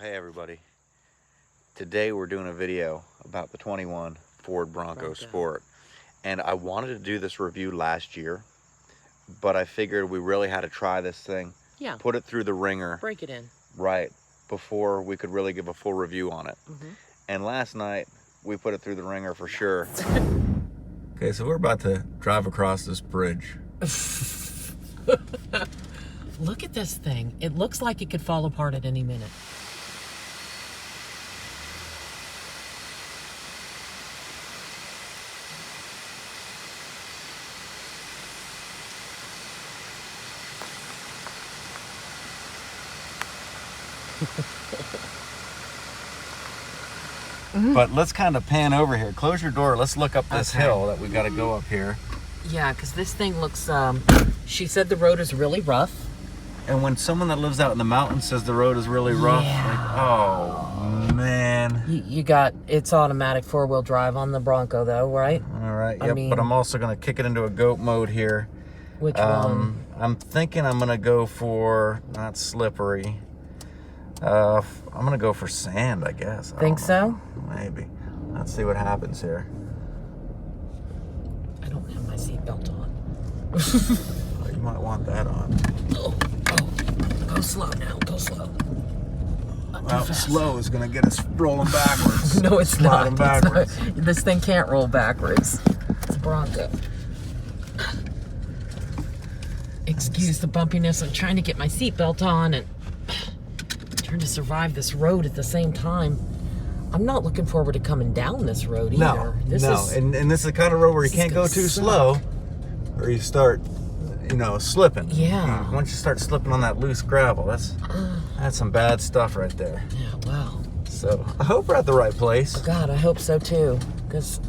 Hey everybody, today we're doing a video about the 21 Ford Bronco Sport, and I wanted to do this review last year, but I figured we really had to try this thing, put it through the ringer, break it in right before we could really give a full review on it. And last night we put it through the ringer for sure. Okay, so we're about to drive across this bridge. Look at this thing. It looks like it could fall apart at any minute. But let's kind of pan over here. Close your door. Let's look up this hill that we got to go up here. Yeah, because this thing looks, she said the road is really rough. And when someone that lives out in the mountains says the road is really rough, like, oh, man. You got, it's automatic four-wheel drive on the Bronco, though, right? All right, yep, but I'm also going to kick it into a goat mode here. Which one? I'm thinking I'm going to go for, not slippery, I'm going to go for sand, I guess. Think so? Maybe. Let's see what happens here. I don't have my seatbelt on. Oh, you might want that on. Oh, go slow now, go slow. Well, slow is going to get us rolling backwards. No, it's not. Backwards. It's not. This thing can't roll backwards. It's a Bronco. Excuse the bumpiness. I'm trying to get my seatbelt on and trying to survive this road at the same time. I'm not looking forward to coming down this road either. And this is the kind of road where you can't go too slow, or you start, slipping. Yeah. Once you start slipping on that loose gravel, that's some bad stuff right there. Yeah, wow. So I hope we're at the right place. God, I hope so too, because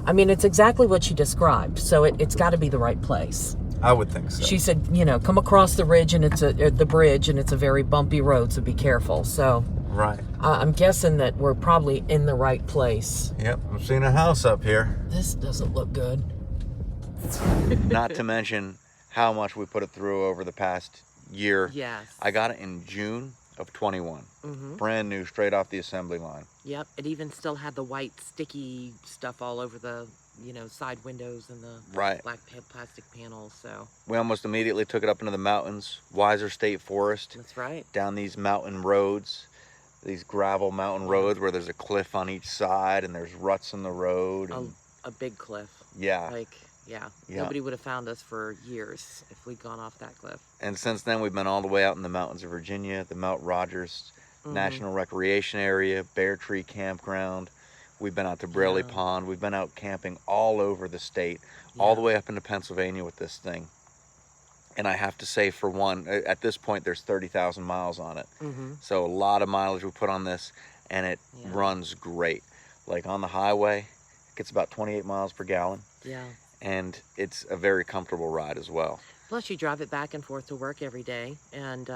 I mean it's exactly what she described. So it's got to be the right place. I would think so. She said, come across the ridge and the bridge, and it's a very bumpy road, so be careful. So. Right. I'm guessing that we're probably in the right place. Yep, I'm seeing a house up here. This doesn't look good. Not to mention how much we put it through over the past year. Yes. I got it in June of 21. Brand new, straight off the assembly line. Yep, it even still had the white sticky stuff all over the, side windows and the black plastic panels, so. We almost immediately took it up into the mountains, Weiser State Forest. That's right. Down these mountain roads. These gravel mountain roads where there's a cliff on each side and there's ruts in the road. And a big cliff. Yeah. Yeah. Nobody would have found us for years if we'd gone off that cliff. And since then, we've been all the way out in the mountains of Virginia, the Mount Rogers National Recreation Area, Bear Tree Campground. We've been out to Braley Pond. We've been out camping all over the state, all the way up into Pennsylvania with this thing. And I have to say, for one, at this point, there's 30,000 miles on it. So a lot of mileage we put on this, and it runs great. Like on the highway, it gets about 28 miles per gallon. Yeah. And it's a very comfortable ride as well. Plus, you drive it back and forth to work every day, and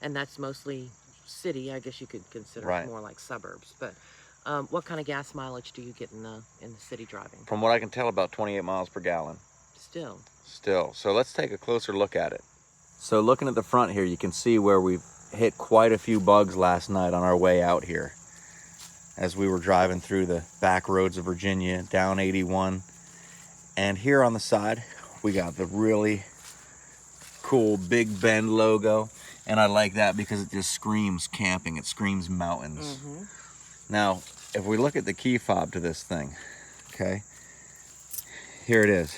that's mostly city. I guess you could consider it more like suburbs. But what kind of gas mileage do you get in the city driving? From what I can tell, about 28 miles per gallon. Still. So let's take a closer look at it. So looking at the front here, you can see where we've hit quite a few bugs last night on our way out here as we were driving through the back roads of Virginia, down 81. And here on the side, we got the really cool Big Bend logo. And I like that because it just screams camping. It screams mountains. Now, if we look at the key fob to this thing, okay, here it is.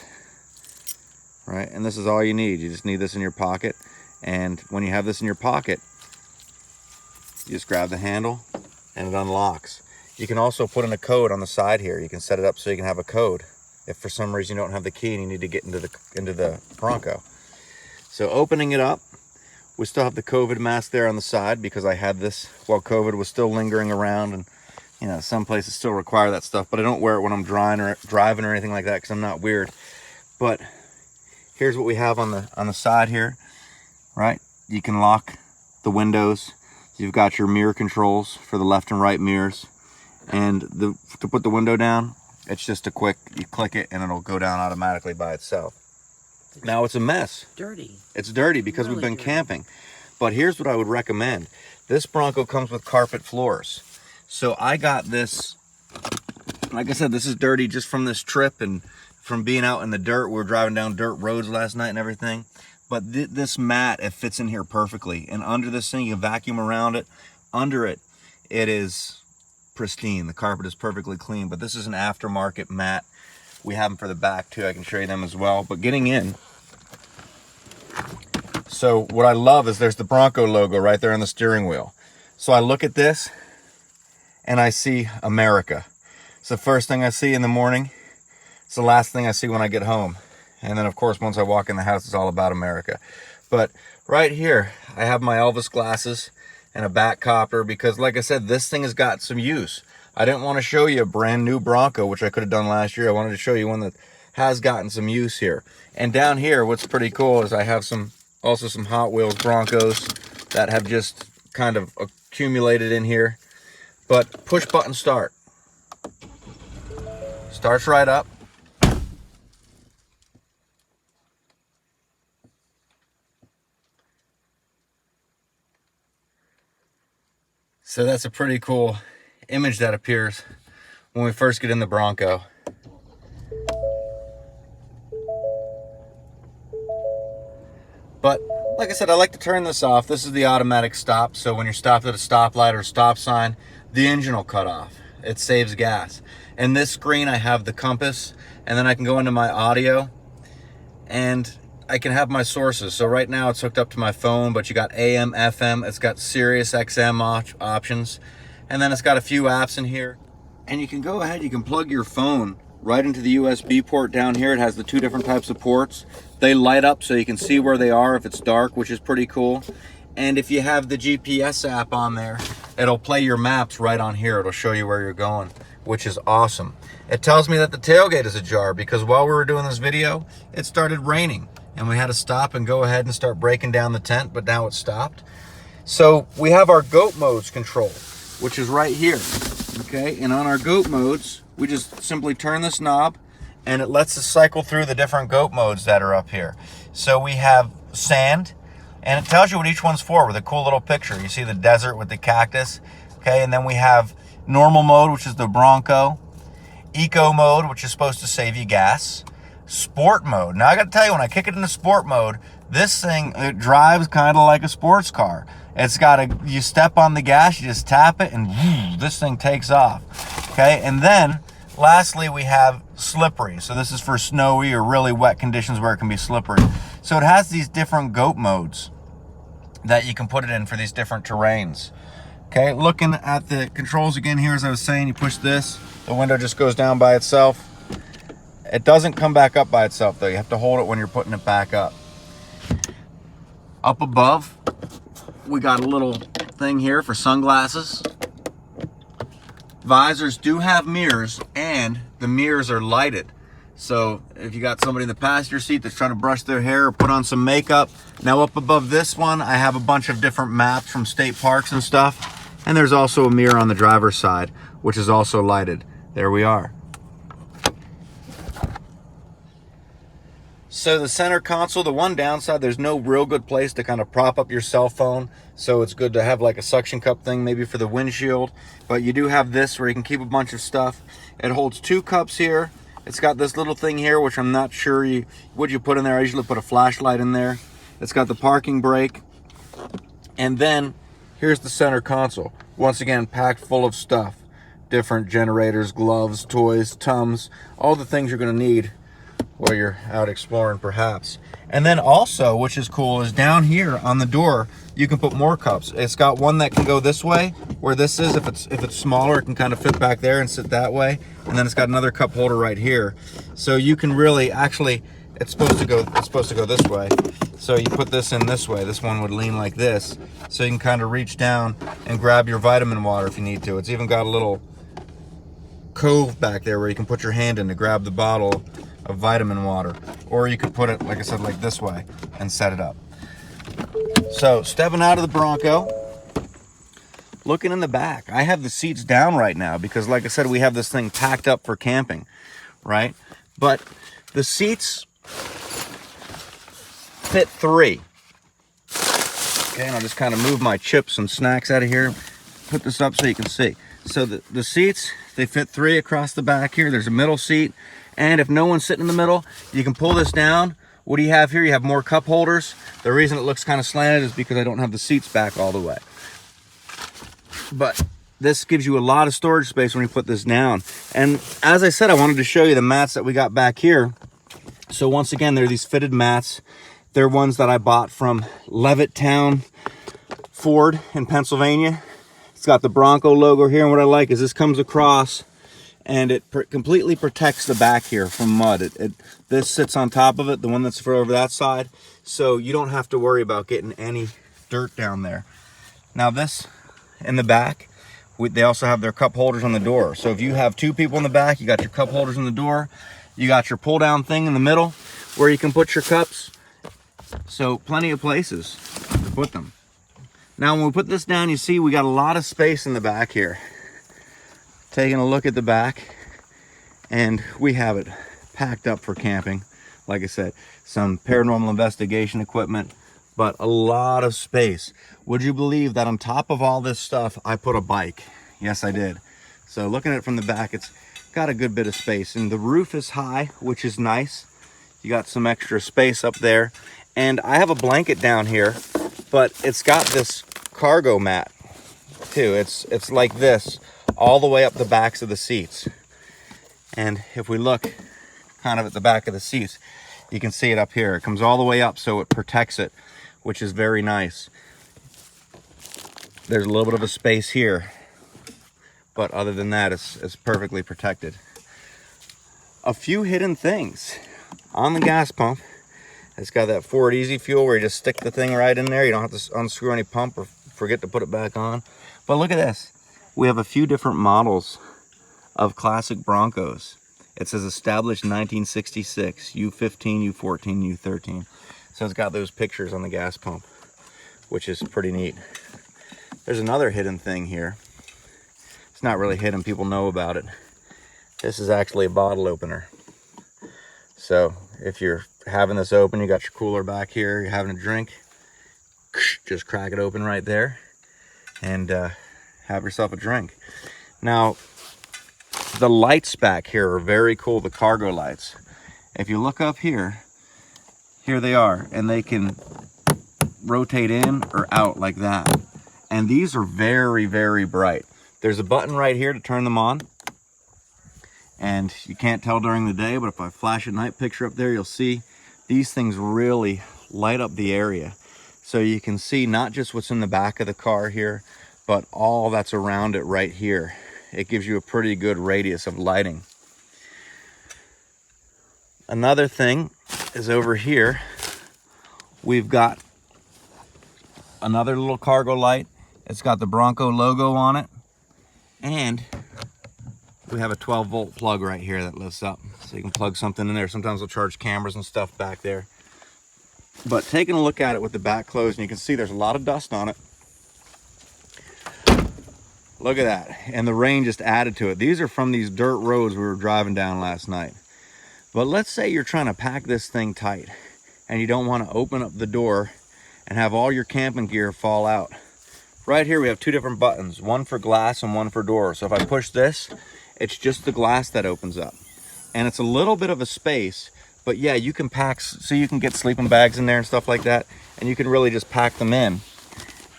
Right, and this is all you need. You just need this in your pocket, and when you have this in your pocket, you just grab the handle and it unlocks. You can also put in a code on the side here. You can set it up so you can have a code if for some reason you don't have the key and you need to get into the Bronco. So opening it up, we still have the COVID mask there on the side because I had this while COVID was still lingering around, and some places still require that stuff, but I don't wear it when I'm driving or anything like that because I'm not weird. But here's what we have on the side here, right? You can lock the windows. You've got your mirror controls for the left and right mirrors. And to put the window down, it's just you click it and it'll go down automatically by itself. Now it's a mess. Dirty. It's dirty because Really we've been dirty. camping. But here's what I would recommend. This Bronco comes with carpet floors. So I got this, like I said, this is dirty just from this trip and from being out in the dirt. We were driving down dirt roads last night and everything. But this mat, it fits in here perfectly. And under this thing, you vacuum around it. Under it, it is pristine. The carpet is perfectly clean. But this is an aftermarket mat. We have them for the back too. I can show you them as well. But getting in, so what I love is there's the Bronco logo right there on the steering wheel. So I look at this and I see America. It's the first thing I see in the morning. It's the last thing I see when I get home. And then of course, once I walk in the house, it's all about America. But right here, I have my Elvis glasses and a back copper because like I said, this thing has got some use. I didn't want to show you a brand new Bronco, which I could have done last year. I wanted to show you one that has gotten some use here. And down here, what's pretty cool is I have also some Hot Wheels Broncos that have just kind of accumulated in here. But push button start. Starts right up. So that's a pretty cool image that appears when we first get in the Bronco. But like I said, I like to turn this off. This is the automatic stop. So when you're stopped at a stoplight or a stop sign, the engine will cut off. It saves gas. In this screen, I have the compass, and then I can go into my audio and I can have my sources. So right now it's hooked up to my phone, but you got AM, FM, it's got Sirius XM options, and then it's got a few apps in here. And you can go ahead, you can plug your phone right into the USB port down here. It has the two different types of ports. They light up so you can see where they are if it's dark, which is pretty cool. And if you have the GPS app on there, it'll play your maps right on here. It'll show you where you're going, which is awesome. It tells me that the tailgate is ajar because while we were doing this video, it started raining and we had to stop and go ahead and start breaking down the tent, but now it's stopped. So we have our goat modes control, which is right here, okay? And on our goat modes, we just simply turn this knob and it lets us cycle through the different goat modes that are up here. So we have sand, and it tells you what each one's for with a cool little picture. You see the desert with the cactus, okay? And then we have normal mode, which is the Bronco, eco mode, which is supposed to save you gas, sport mode. Now I gotta tell you, when I kick it into sport mode, this thing, it drives kind of like a sports car. It's got you step on the gas, you just tap it, and whoo, this thing takes off, okay? And then lastly, we have slippery. So this is for snowy or really wet conditions where it can be slippery. So it has these different goat modes that you can put it in for these different terrains. Okay, looking at the controls again here, as I was saying, you push this, the window just goes down by itself. It doesn't come back up by itself though. You have to hold it when you're putting it back up. Up above, we got a little thing here for sunglasses. Visors do have mirrors, and the mirrors are lighted. So if you got somebody in the passenger seat that's trying to brush their hair or put on some makeup. Now up above this one, I have a bunch of different maps from state parks and stuff. And there's also a mirror on the driver's side, which is also lighted. There we are. So the center console, the one downside, there's no real good place to kind of prop up your cell phone. So it's good to have like a suction cup thing maybe for the windshield. But you do have this where you can keep a bunch of stuff. It holds 2 cups here. It's got this little thing here, which I'm not sure what you put in there. I usually put a flashlight in there. It's got the parking brake. And then here's the center console. Once again, packed full of stuff. Different generators, gloves, toys, Tums, all the things you're gonna need while you're out exploring perhaps. And then also, which is cool, is down here on the door, you can put more cups. It's got one that can go this way, where this is, if it's smaller, it can kind of fit back there and sit that way. And then it's got another cup holder right here. So you can really, actually, it's supposed to go this way. So you put this in this way. This one would lean like this. So you can kind of reach down and grab your vitamin water if you need to. It's even got a little cove back there where you can put your hand in to grab the bottle of vitamin water. Or you could put it, like I said, like this way and set it up. So stepping out of the Bronco, looking in the back, I have the seats down right now because like I said, we have this thing packed up for camping, right? But the seats fit 3. Okay, and I'll just kind of move my chips and snacks out of here. Put this up so you can see. So the seats, they fit 3 across the back here. There's a middle seat. And if no one's sitting in the middle, you can pull this down. What do you have here? You have more cup holders. The reason it looks kind of slanted is because I don't have the seats back all the way. But this gives you a lot of storage space when you put this down. And as I said, I wanted to show you the mats that we got back here. So once again, they're these fitted mats. They're ones that I bought from Levittown Ford in Pennsylvania. It's got the Bronco logo here, and what I like is this comes across and it completely protects the back here from mud. This sits on top of it, the one that's for over that side, so you don't have to worry about getting any dirt down there. Now this in the back, they also have their cup holders on the door. So if you have 2 people in the back, you got your cup holders on the door, you got your pull down thing in the middle where you can put your cups. So plenty of places to put them. Now when we put this down, you see we got a lot of space in the back here. Taking a look at the back, and we have it packed up for camping. Like I said, some paranormal investigation equipment, but a lot of space. Would you believe that on top of all this stuff, I put a bike? Yes, I did. So looking at it from the back, it's got a good bit of space, and the roof is high, which is nice. You got some extra space up there. And I have a blanket down here, but it's got this cargo mat too. It's like this all the way up the backs of the seats. And if we look kind of at the back of the seats, you can see it up here. It comes all the way up so it protects it, which is very nice. There's a little bit of a space here, but other than that, it's perfectly protected. A few hidden things on the gas pump. It's got that Ford Easy Fuel where you just stick the thing right in there. You don't have to unscrew any pump or forget to put it back on. But look at this. We have a few different models of classic Broncos. It says established 1966, U15, U14, U13. So it's got those pictures on the gas pump, which is pretty neat. There's another hidden thing here. It's not really hidden, people know about it. This is actually a bottle opener. So if you're having this open, you got your cooler back here, you're having a drink, just crack it open right there and have yourself a drink. Now, the lights back here are very cool, the cargo lights. If you look up here, here they are, and they can rotate in or out like that. And these are very, very bright. There's a button right here to turn them on. And you can't tell during the day, but if I flash a night picture up there, you'll see these things really light up the area. So you can see not just what's in the back of the car here, but all that's around it right here. It gives you a pretty good radius of lighting. Another thing is over here, we've got another little cargo light. It's got the Bronco logo on it. And we have a 12-volt plug right here that lifts up. So you can plug something in there. Sometimes we'll charge cameras and stuff back there. But taking a look at it with the back closed, and you can see there's a lot of dust on it. Look at that. And the rain just added to it. These are from these dirt roads we were driving down last night. But let's say you're trying to pack this thing tight and you don't want to open up the door and have all your camping gear fall out. Right here we have 2 different buttons, one for glass and one for door. So if I push this, it's just the glass that opens up. And it's a little bit of a space, but yeah, you can pack, so you can get sleeping bags in there and stuff like that, and you can really just pack them in.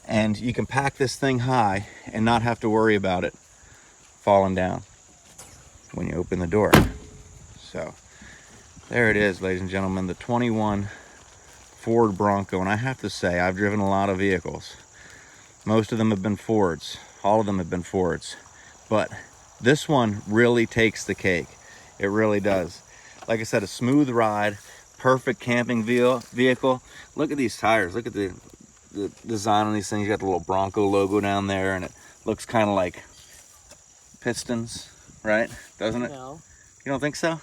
And you can pack this thing high and not have to worry about it falling down when you open the door. So there it is, ladies and gentlemen, the 21 Ford Bronco. And I have to say, I've driven a lot of vehicles. Most of them have been Fords. All of them have been Fords. But this one really takes the cake. It really does. Like I said, a smooth ride, perfect camping vehicle. Look at these tires. Look at the design on these things. You got the little Bronco logo down there, and it looks kind of like pistons, right? Doesn't it? No. You don't think so?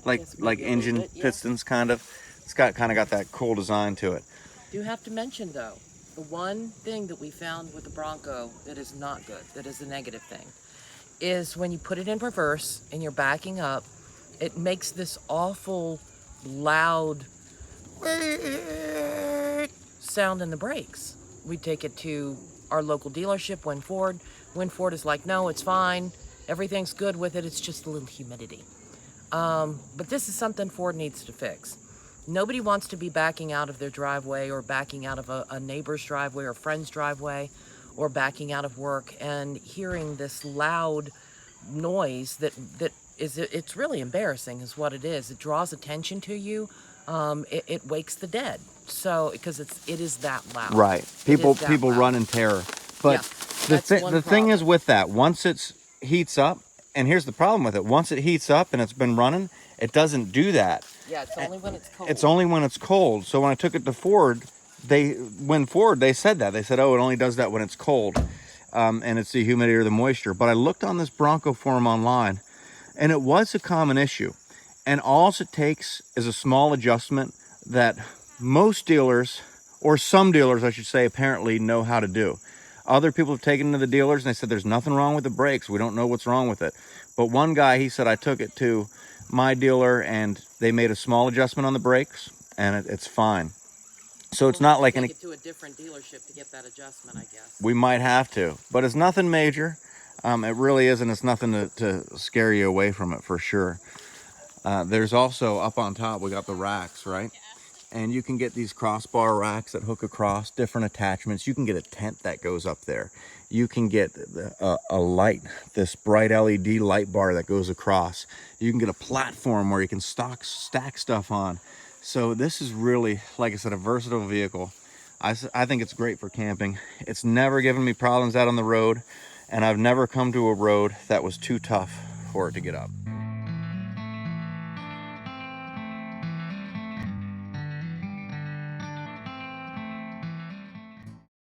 Like engine bit, yeah. Pistons, kind of. It's kind of got that cool design to it. You have to mention though, the one thing that we found with the Bronco that is not good, that is the negative thing, is when you put it in reverse and you're backing up, it makes this awful loud sound in the brakes. We take it to our local dealership, Win Ford. Win Ford is like, no, it's fine. Everything's good with it. It's just a little humidity. But this is something Ford needs to fix. Nobody wants to be backing out of their driveway or backing out of a neighbor's driveway or friend's driveway or backing out of work and hearing this loud noise it's really embarrassing is what it is. It draws attention to you. It wakes the dead. So, because it is that loud. Right. People run in terror. But yeah, the thing is with that, once it heats up, and here's the problem with it, once it heats up and it's been running, it doesn't do that. Yeah, it's only when it's cold. It's only when it's cold. So when I took it to Ford, they said that. They said, oh, it only does that when it's cold. And it's the humidity or the moisture. But I looked on this Bronco forum online, and it was a common issue. And all it takes is a small adjustment that most dealers, or some dealers, I should say, apparently know how to do. Other people have taken it to the dealers and they said, there's nothing wrong with the brakes. We don't know what's wrong with it. But one guy, he said, I took it to my dealer and they made a small adjustment on the brakes and it's fine. So it's not like take it to a different dealership to get that adjustment, I guess. We might have to, but it's nothing major. It really isn't. It's nothing to scare you away from it for sure. There's also up on top, we got the racks, right? And you can get these crossbar racks that hook across, different attachments. You can get a tent that goes up there. You can get a light, this bright LED light bar that goes across. You can get a platform where you can stack stuff on. So this is really, like I said, a versatile vehicle. I think it's great for camping. It's never given me problems out on the road, and I've never come to a road that was too tough for it to get up.